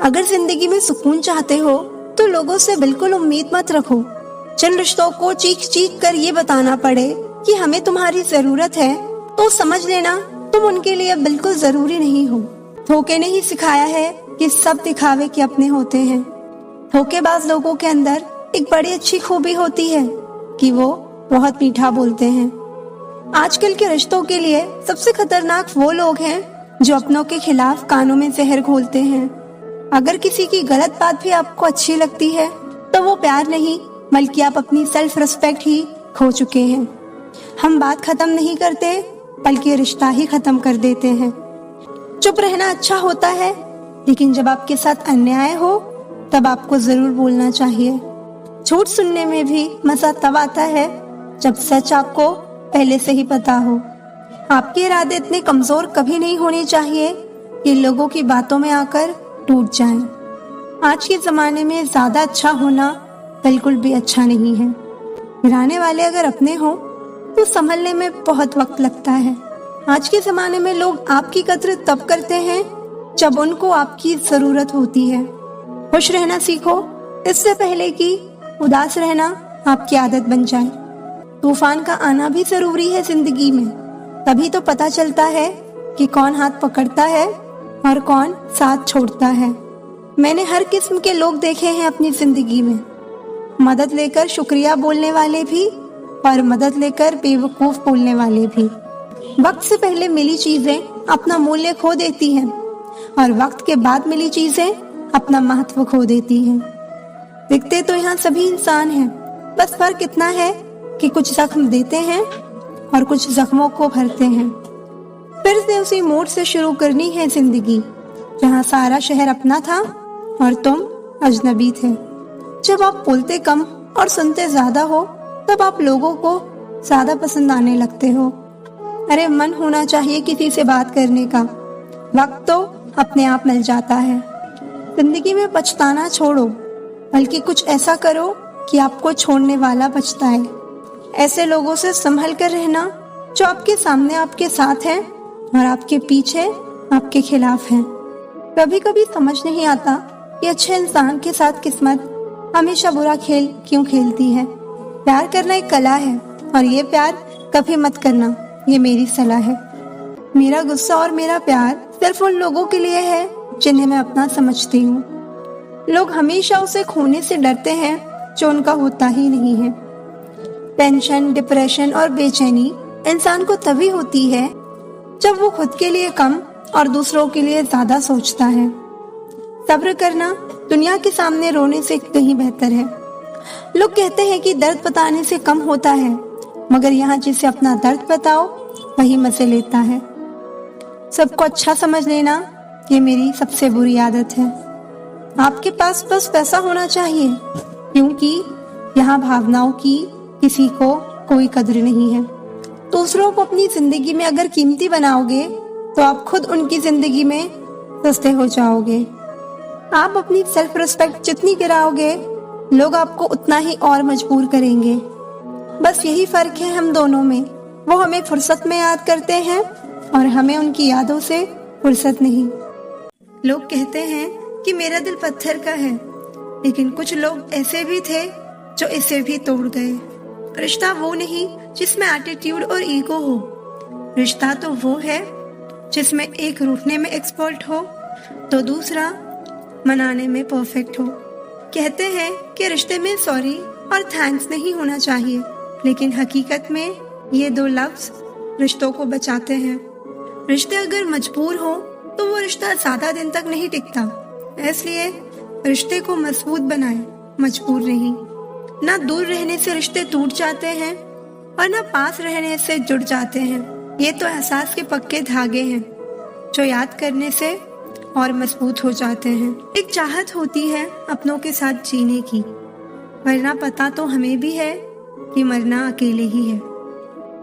अगर जिंदगी में सुकून चाहते हो तो लोगों से बिल्कुल उम्मीद मत रखो। जिन रिश्तों को चीख चीख कर ये बताना पड़े कि हमें तुम्हारी जरूरत है, तो समझ लेना तुम उनके लिए बिल्कुल जरूरी नहीं हो। धोखे ने ही सिखाया है कि सब दिखावे के अपने होते हैं। धोखेबाज लोगों के अंदर एक बड़ी अच्छी खूबी होती है कि वो बहुत मीठा बोलते हैं। आजकल के रिश्तों के लिए सबसे खतरनाक वो लोग हैं जो अपनों के खिलाफ कानों में जहर घोलते हैं। अगर किसी की गलत बात भी आपको अच्छी लगती है तो वो प्यार नहीं, बल्कि आप अपनी सेल्फ रिस्पेक्ट ही खो चुके हैं। हम बात खत्म नहीं करते, बल्कि रिश्ता ही खत्म कर देते हैं। चुप रहना अच्छा होता है, लेकिन जब आपके साथ अन्याय हो तब आपको जरूर बोलना चाहिए। झूठ सुनने में भी मजा तब आता है जब सच आपको पहले से ही पता हो। आपके इरादे इतने कमजोर कभी नहीं होने चाहिए कि लोगों की बातों में आकर टूट जाएं। आज के जमाने में ज्यादा अच्छा होना बिल्कुल भी अच्छा नहीं है। गिराने वाले अगर अपने हो तो संभलने में बहुत वक्त लगता है। आज के जमाने में लोग आपकी कद्र तब करते हैं जब उनको आपकी जरूरत होती है। खुश रहना सीखो, इससे पहले कि उदास रहना आपकी आदत बन जाए। तूफान का आना भी जरूरी है जिंदगी में, तभी तो पता चलता है कि कौन हाथ पकड़ता है और कौन साथ छोड़ता है। मैंने हर किस्म के लोग देखे हैं अपनी जिंदगी में, मदद लेकर शुक्रिया बोलने वाले भी और मदद लेकर बेवकूफ बोलने वाले भी। वक्त से पहले मिली चीजें अपना मूल्य खो देती हैं और वक्त के बाद मिली चीजें अपना महत्व खो देती हैं। दिखते तो यहाँ सभी इंसान हैं, बस फर्क इतना है कि कुछ जख्म देते हैं और कुछ जख्मों को भरते हैं। फिर से उसी मोड़ से शुरू करनी है जिंदगी जहाँ सारा शहर अपना था और तुम अजनबी थे। जब आप बोलते कम और सुनते ज्यादा हो तब आप लोगों को ज्यादा पसंद आने लगते हो। अरे मन होना चाहिए किसी से बात करने का, वक्त तो अपने आप मिल जाता है। जिंदगी में पछताना छोड़ो, बल्कि कुछ ऐसा करो कि आपको छोड़ने वाला पछताए। ऐसे लोगों से संभल कर रहना जो आपके सामने आपके साथ हैं और आपके पीछे आपके खिलाफ हैं। कभी कभी समझ नहीं आता कि अच्छे इंसान के साथ किस्मत हमेशा बुरा खेल क्यों खेलती है। प्यार करना एक कला है और ये प्यार कभी मत करना, ये मेरी सलाह है। मेरा गुस्सा और मेरा प्यार सिर्फ उन लोगों के लिए है जिन्हें मैं अपना समझती हूँ। लोग हमेशा उसे खोने से डरते हैं जो उनका होता ही नहीं है। टेंशन, डिप्रेशन और बेचैनी इंसान को तभी होती है जब वो खुद के लिए कम और दूसरों के लिए ज्यादा सोचता है। सब्र करना दुनिया के सामने रोने से कहीं बेहतर है। लोग कहते हैं कि दर्द बताने से कम होता है, मगर यहाँ जिसे अपना दर्द बताओ वही मजे लेता है। सबको अच्छा समझ लेना ये मेरी सबसे बुरी आदत है। आपके पास बस पैसा होना चाहिए, क्योंकि यहाँ भावनाओं की किसी को कोई कद्र नहीं है। दूसरों को अपनी जिंदगी में अगर कीमती बनाओगे तो आप खुद उनकी जिंदगी में सस्ते हो जाओगे। आप अपनी सेल्फ रिस्पेक्ट जितनी गिराओगे, लोग आपको उतना ही और मजबूर करेंगे। बस यही फर्क है हम दोनों में। वो हमें फुर्सत में याद करते हैं और हमें उनकी यादों से फुर्सत नहीं। लोग कहते हैं कि मेरा दिल पत्थर का है, लेकिन कुछ लोग ऐसे भी थे जो इसे भी तोड़ गए। रिश्ता वो नहीं जिसमें एटीट्यूड और ईगो हो। रिश्ता तो वो है जिसमें एक रूठने में एक्सपर्ट हो तो दूसरा मनाने में परफेक्ट हो। कहते हैं कि रिश्ते में सॉरी और थैंक्स नहीं होना चाहिए, लेकिन हकीकत में ये दो लफ्ज रिश्तों को बचाते हैं। रिश्ते अगर मजबूर हो तो वो रिश्ता ज्यादा दिन तक नहीं टिकता। इसलिए रिश्ते को मजबूत बनाए, मजबूर नहीं। ना दूर रहने से रिश्ते टूट जाते हैं और ना पास रहने से जुड़ जाते हैं। ये तो एहसास के पक्के धागे हैं जो याद करने से और मजबूत हो जाते हैं। एक चाहत होती है अपनों के साथ जीने की, वरना पता तो हमें भी है कि मरना अकेले ही है।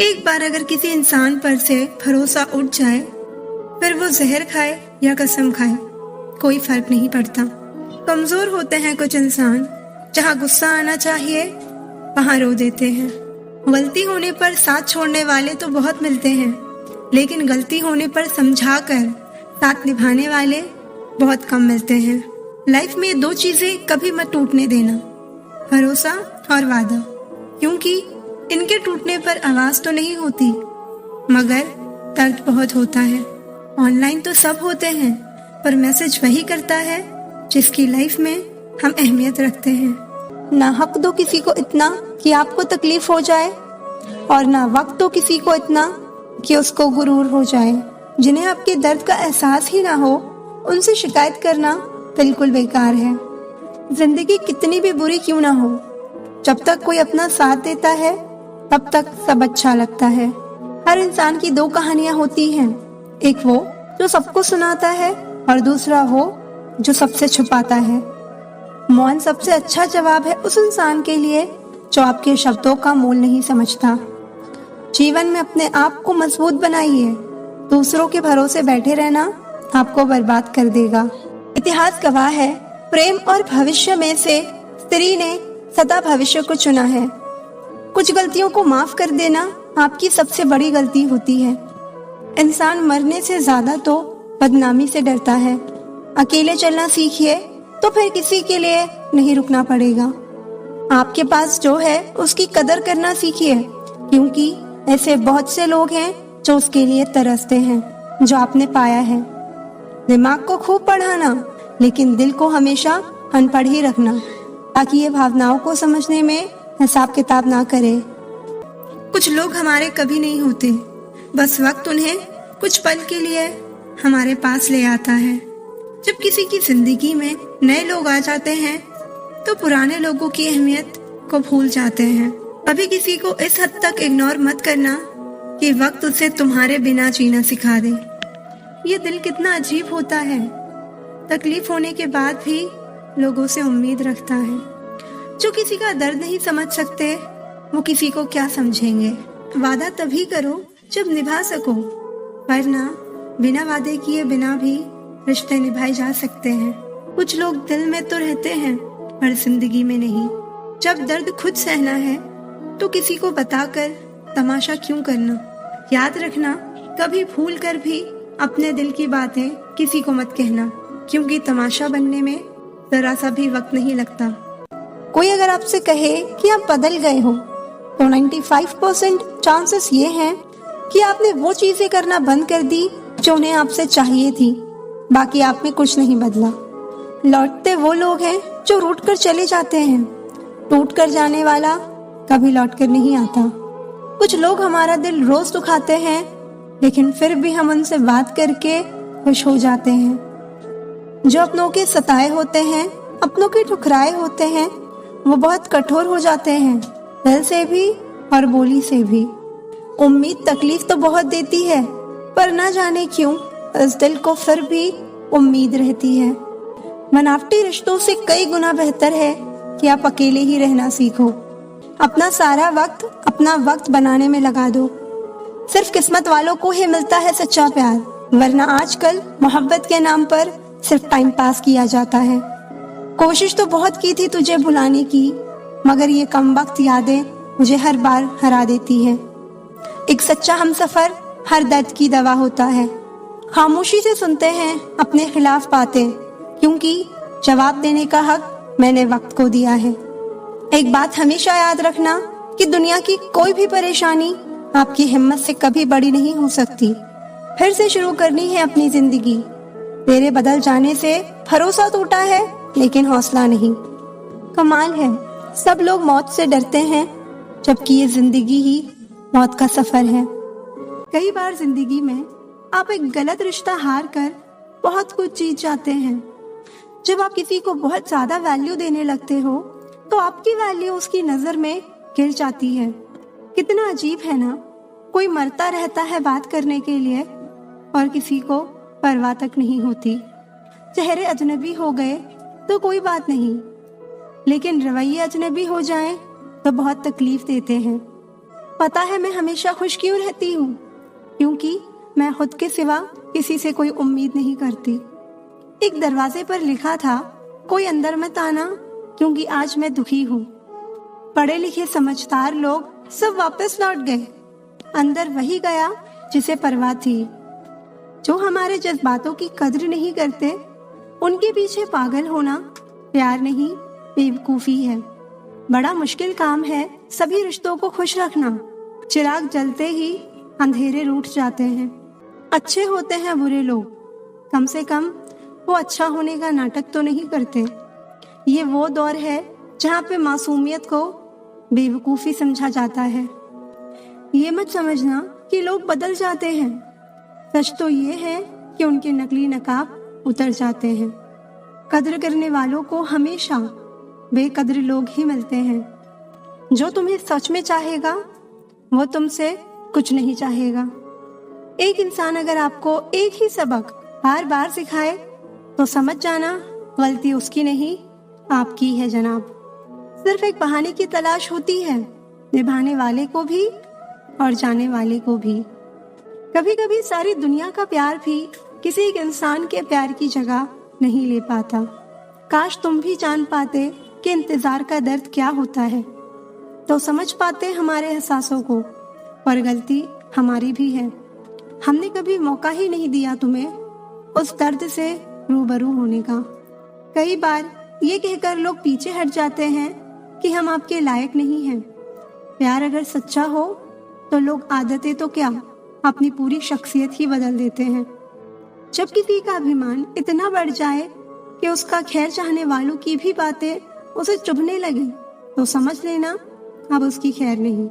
एक बार अगर किसी इंसान पर से भरोसा उठ जाए, फिर वो जहर खाए या कसम खाए, कोई फर्क नहीं पड़ता। कमजोर होते हैं कुछ इंसान, जहाँ गुस्सा आना चाहिए वहाँ रो देते हैं। गलती होने पर साथ छोड़ने वाले तो बहुत मिलते हैं, लेकिन गलती होने पर समझाकर साथ निभाने वाले बहुत कम मिलते हैं। लाइफ में 2 चीजें कभी मत टूटने देना, भरोसा और वादा, क्योंकि इनके टूटने पर आवाज तो नहीं होती मगर दर्द बहुत होता है। ऑनलाइन तो सब होते हैं पर मैसेज वही करता है जिसकी लाइफ में हम अहमियत रखते हैं। ना हक दो किसी को इतना कि आपको तकलीफ हो जाए और ना वक्त दो किसी को इतना कि उसको गुरूर हो जाए। जिन्हें आपके दर्द का एहसास ही ना हो उनसे शिकायत करना बिल्कुल बेकार है। जिंदगी कितनी भी बुरी क्यों ना हो, जब तक कोई अपना साथ देता है तब तक सब अच्छा लगता है। हर इंसान की 2 कहानियां होती हैं, एक वो जो सबको सुनाता है और दूसरा वो जो सबसे छुपाता है। मौन सबसे अच्छा जवाब है उस इंसान के लिए जो आपके शब्दों का मोल नहीं समझता। जीवन में अपने आप को मजबूत बनाइए, दूसरों के भरोसे बैठे रहना आपको बर्बाद कर देगा। इतिहास गवाह है, प्रेम और भविष्य में से स्त्री ने सदा भविष्य को चुना है। कुछ गलतियों को माफ कर देना आपकी सबसे बड़ी गलती होती है। इंसान मरने से ज्यादा तो बदनामी से डरता है। अकेले चलना सीखिए तो फिर किसी के लिए नहीं रुकना पड़ेगा। आपके पास जो है उसकी कदर करना सीखिए, क्योंकि ऐसे बहुत से लोग हैं जो उसके लिए तरसते हैं जो आपने पाया है। दिमाग को खूब पढ़ाना लेकिन दिल को हमेशा अनपढ़ ही रखना, ताकि ये भावनाओं को समझने में हिसाब किताब ना करे। कुछ लोग हमारे कभी नहीं होते, बस वक्त उन्हें कुछ पल के लिए हमारे पास ले आता है। जब किसी की जिंदगी में नए लोग आ जाते हैं तो पुराने लोगों की अहमियत को भूल जाते हैं। अभी किसी को इस हद तक इग्नोर मत करना कि वक्त उसे तुम्हारे बिना जीना सिखा दे। ये दिल कितना अजीब होता है, तकलीफ होने के बाद भी लोगों से उम्मीद रखता है। जो किसी का दर्द नहीं समझ सकते वो किसी को क्या समझेंगे। वादा तभी करो जब निभा सको, वरना बिना वादे किए बिना भी रिश्ते निभाए जा सकते हैं। कुछ लोग दिल में तो रहते हैं पर जिंदगी में नहीं। जब दर्द खुद सहना है तो किसी को बताकर तमाशा क्यों करना। याद रखना, कभी भूल कर भी अपने दिल की बातें किसी को मत कहना, क्योंकि तमाशा बनने में जरा सा भी वक्त नहीं लगता। कोई अगर आपसे कहे कि आप बदल गए हो तो 95% चांसेस ये हैं कि आपने वो चीजें करना बंद कर दी जो उन्हें आपसे चाहिए थी। बाकी आप में कुछ नहीं बदला। लौटते वो लोग हैं जो रूठ कर चले जाते हैं, टूट कर जाने वाला कभी लौट कर नहीं आता। कुछ लोग हमारा दिल रोज दुखाते हैं लेकिन फिर भी हम उनसे बात करके खुश हो जाते हैं। जो अपनों के सताए होते हैं, अपनों के ठुकराए होते हैं, वो बहुत कठोर हो जाते हैं, दिल से भी और बोली से भी। उम्मीद तकलीफ तो बहुत देती है पर ना जाने क्यों इस दिल को फिर भी उम्मीद रहती है। बनावटी रिश्तों से कई गुना बेहतर है कि आप अकेले ही रहना सीखो। अपना सारा वक्त अपना वक्त बनाने में लगा दो। सिर्फ किस्मत वालों को ही मिलता है सच्चा प्यार, वरना आजकल मोहब्बत के नाम पर सिर्फ टाइम पास किया जाता है। कोशिश तो बहुत की थी तुझे भुलाने की, मगर ये कम वक्त यादें मुझे हर बार हरा देती है। एक सच्चा हमसफर हर दर्द की दवा होता है। खामोशी से सुनते हैं अपने खिलाफ बातें, क्योंकि जवाब देने का हक मैंने वक्त को दिया है। एक बात हमेशा याद रखना कि दुनिया की कोई भी परेशानी आपकी हिम्मत से कभी बड़ी नहीं हो सकती। फिर से शुरू करनी है अपनी जिंदगी। तेरे बदल जाने से भरोसा टूटा है लेकिन हौसला नहीं। कमाल है, सब लोग मौत से डरते हैं जबकि ये जिंदगी ही मौत का सफर है। कई बार जिंदगी में आप एक गलत रिश्ता हार कर बहुत कुछ जीत जाते हैं। जब आप किसी को बहुत ज्यादा वैल्यू देने लगते हो तो आपकी वैल्यू उसकी नजर में गिर जाती है। कितना अजीब है ना, कोई मरता रहता है बात करने के लिए और किसी को परवाह तक नहीं होती। चेहरे अजनबी हो गए तो कोई बात नहीं, लेकिन रवैये अजनबी हो जाएं तो बहुत तकलीफ देते हैं। पता है मैं हमेशा खुश क्यों रहती हूँ? क्योंकि मैं खुद के सिवा किसी से कोई उम्मीद नहीं करती। एक दरवाजे पर लिखा था, कोई अंदर मत आना क्योंकि आज मैं दुखी हूँ। पढ़े लिखे समझदार लोग सब वापस लौट गए। अंदर वही गया जिसे परवाह थी। जो हमारे जज्बातों की कद्र नहीं करते उनके पीछे पागल होना प्यार नहीं, बेवकूफी है। बड़ा मुश्किल काम है सभी रिश्तों को खुश रखना। चिराग जलते ही अंधेरे रूठ जाते हैं। अच्छे होते हैं बुरे लोग, कम से कम वो अच्छा होने का नाटक तो नहीं करते। ये वो दौर है जहाँ पे मासूमियत को बेवकूफ़ी समझा जाता है। ये मत समझना कि लोग बदल जाते हैं। सच तो ये है कि उनके नकली नकाब उतर जाते हैं। कद्र करने वालों को हमेशा बेकद्र लोग ही मिलते हैं। जो तुम्हें सच में चाहेगा वो तुमसे कुछ नहीं चाहेगा। एक इंसान अगर आपको एक ही सबक बार बार सिखाए तो समझ जाना गलती उसकी नहीं, आपकी है जनाब। सिर्फ एक बहाने की तलाश होती है, निभाने वाले को भी और जाने वाले को भी। कभी कभी सारी दुनिया का प्यार भी किसी एक इंसान के प्यार की जगह नहीं ले पाता। काश तुम भी जान पाते कि इंतजार का दर्द क्या होता है, तो समझ पाते हमारे एहसासों को। और गलती हमारी भी है, हमने कभी मौका ही नहीं दिया तुम्हें उस दर्द से रूबरू होने का। कई बार ये कहकर लोग पीछे हट जाते हैं कि हम आपके लायक नहीं हैं। प्यार अगर सच्चा हो तो लोग आदतें तो क्या, अपनी पूरी शख्सियत ही बदल देते हैं। जब किसी का अभिमान इतना बढ़ जाए कि उसका खैर चाहने वालों की भी बातें उसे चुभने लगे, तो समझ लेना अब उसकी खैर नहीं।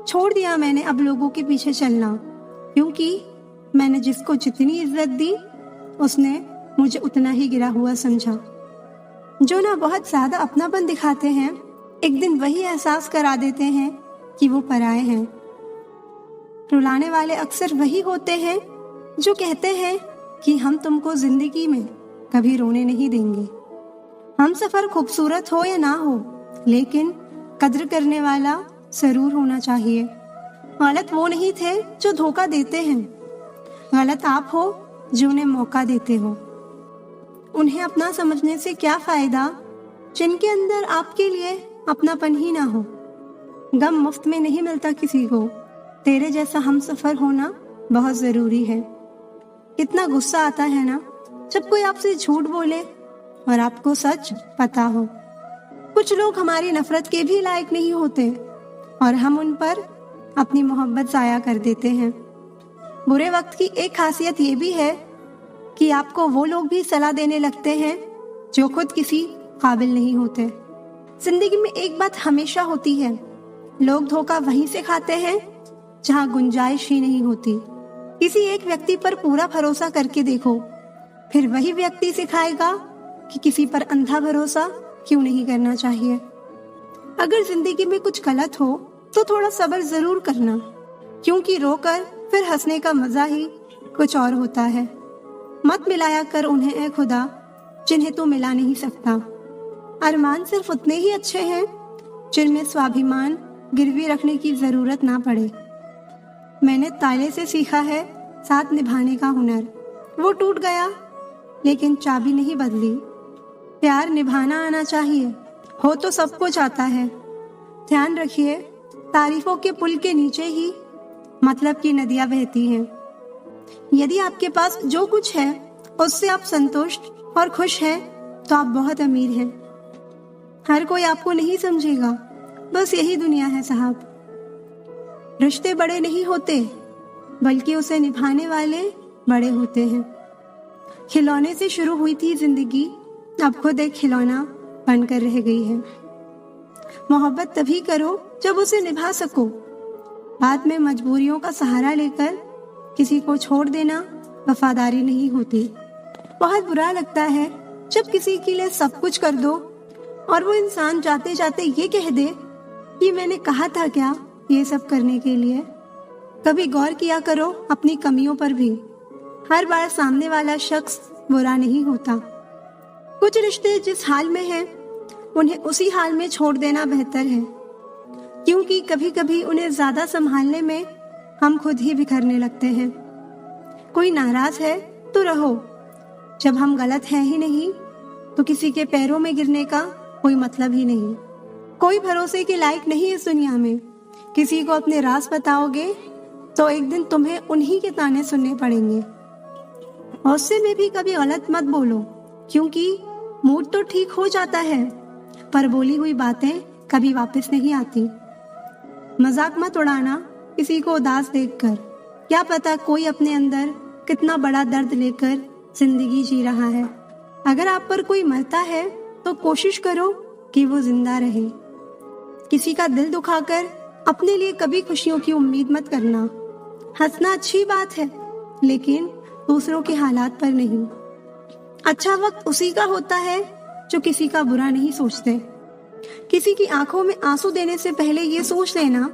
छोड़ दिया मैंने अब लोगों के पीछे चलना, क्योंकि मैंने जिसको जितनी इज्जत दी उसने मुझे उतना ही गिरा हुआ समझा। जो ना बहुत ज्यादा अपनापन दिखाते हैं, एक दिन वही एहसास करा देते हैं कि वो पराए हैं। रुलाने वाले अक्सर वही होते हैं जो कहते हैं कि हम तुमको जिंदगी में कभी रोने नहीं देंगे। हम सफर खूबसूरत हो या ना हो, लेकिन कद्र करने वाला जरूर होना चाहिए। गलत वो नहीं थे जो धोखा देते हैं, गलत आप हो जो उन्हें मौका देते हो। उन्हें अपना समझने से क्या फायदा जिनके अंदर आपके लिए अपनापन ही ना हो। गम मुफ्त में नहीं मिलता किसी को, तेरे जैसा हम सफर होना बहुत जरूरी है। कितना गुस्सा आता है ना जब कोई आपसे झूठ बोले और आपको सच पता हो। कुछ लोग हमारी नफरत के भी लायक नहीं होते और हम उन पर अपनी मोहब्बत जाया कर देते हैं। बुरे वक्त की एक खासियत ये भी है कि आपको वो लोग भी सलाह देने लगते हैं जो खुद किसी काबिल नहीं होते। जिंदगी में एक बात हमेशा होती है, लोग धोखा वहीं से खाते हैं जहां गुंजाइश ही नहीं होती। किसी एक व्यक्ति पर पूरा भरोसा करके देखो, फिर वही व्यक्ति सिखाएगा कि किसी पर अंधा भरोसा क्यों नहीं करना चाहिए। अगर जिंदगी में कुछ गलत हो तो थोड़ा सब्र जरूर करना, क्योंकि रोकर फिर हंसने का मजा ही कुछ और होता है। मत मिलाया कर उन्हें ए खुदा जिन्हें तू मिला नहीं सकता। अरमान सिर्फ उतने ही अच्छे हैं जिनमें स्वाभिमान गिरवी रखने की जरूरत ना पड़े। मैंने ताले से सीखा है साथ निभाने का हुनर। वो टूट गया लेकिन चाबी नहीं बदली। प्यार निभाना आना चाहिए, हो तो सब कुछ आता है। ध्यान रखिए, तारीफों के पुल के नीचे ही मतलब की नदियां बहती हैं। यदि आपके पास जो कुछ है उससे आप संतुष्ट और खुश हैं तो आप बहुत अमीर हैं। हर कोई आपको नहीं समझेगा, बस यही दुनिया है साहब। रिश्ते बड़े नहीं होते बल्कि उसे निभाने वाले बड़े होते हैं। खिलौने से शुरू हुई थी जिंदगी, अब खुद एक खिलौना बनकर रह गई है। मोहब्बत तभी करो जब उसे निभा सको। बाद में मजबूरियों का सहारा लेकर किसी को छोड़ देना वफादारी नहीं होती। बहुत बुरा लगता है जब किसी के लिए सब कुछ कर दो और वो इंसान जाते जाते ये कह दे कि मैंने कहा था क्या ये सब करने के लिए। कभी गौर किया करो अपनी कमियों पर भी। हर बार सामने वाला शख्स बुरा नहीं होता। कुछ रिश्ते जिस हाल में हैं उन्हें उसी हाल में छोड़ देना बेहतर है, क्योंकि कभी कभी उन्हें ज्यादा संभालने में हम खुद ही बिखरने लगते हैं। कोई नाराज है तो रहो, जब हम गलत हैं ही नहीं तो किसी के पैरों में गिरने का कोई मतलब ही नहीं। कोई भरोसे के लायक नहीं इस दुनिया में। किसी को अपने राज बताओगे तो एक दिन तुम्हें उन्हीं के ताने सुनने पड़ेंगे। हौसले में भी कभी गलत मत बोलो, क्योंकि मूड तो ठीक हो जाता है पर बोली हुई बातें कभी वापस नहीं आती। मजाक मत उड़ाना किसी को उदास देखकर, क्या पता कोई अपने अंदर कितना बड़ा दर्द लेकर जिंदगी जी रहा है। अगर आप पर कोई मरता है तो कोशिश करो कि वो जिंदा रहे। किसी का दिल दुखाकर अपने लिए कभी खुशियों की उम्मीद मत करना। हंसना अच्छी बात है, लेकिन दूसरों के हालात पर नहीं। अच्छा वक्त उसी का होता है जो किसी का बुरा नहीं सोचते। किसी की आंखों में आंसू देने से पहले ये सोच लेना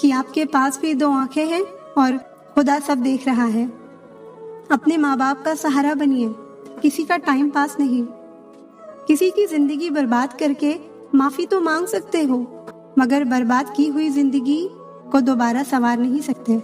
कि आपके पास भी दो आंखें हैं और खुदा सब देख रहा है। अपने माँ बाप का सहारा बनिए, किसी का टाइम पास नहीं। किसी की जिंदगी बर्बाद करके माफी तो मांग सकते हो, मगर बर्बाद की हुई जिंदगी को दोबारा संवार नहीं सकते।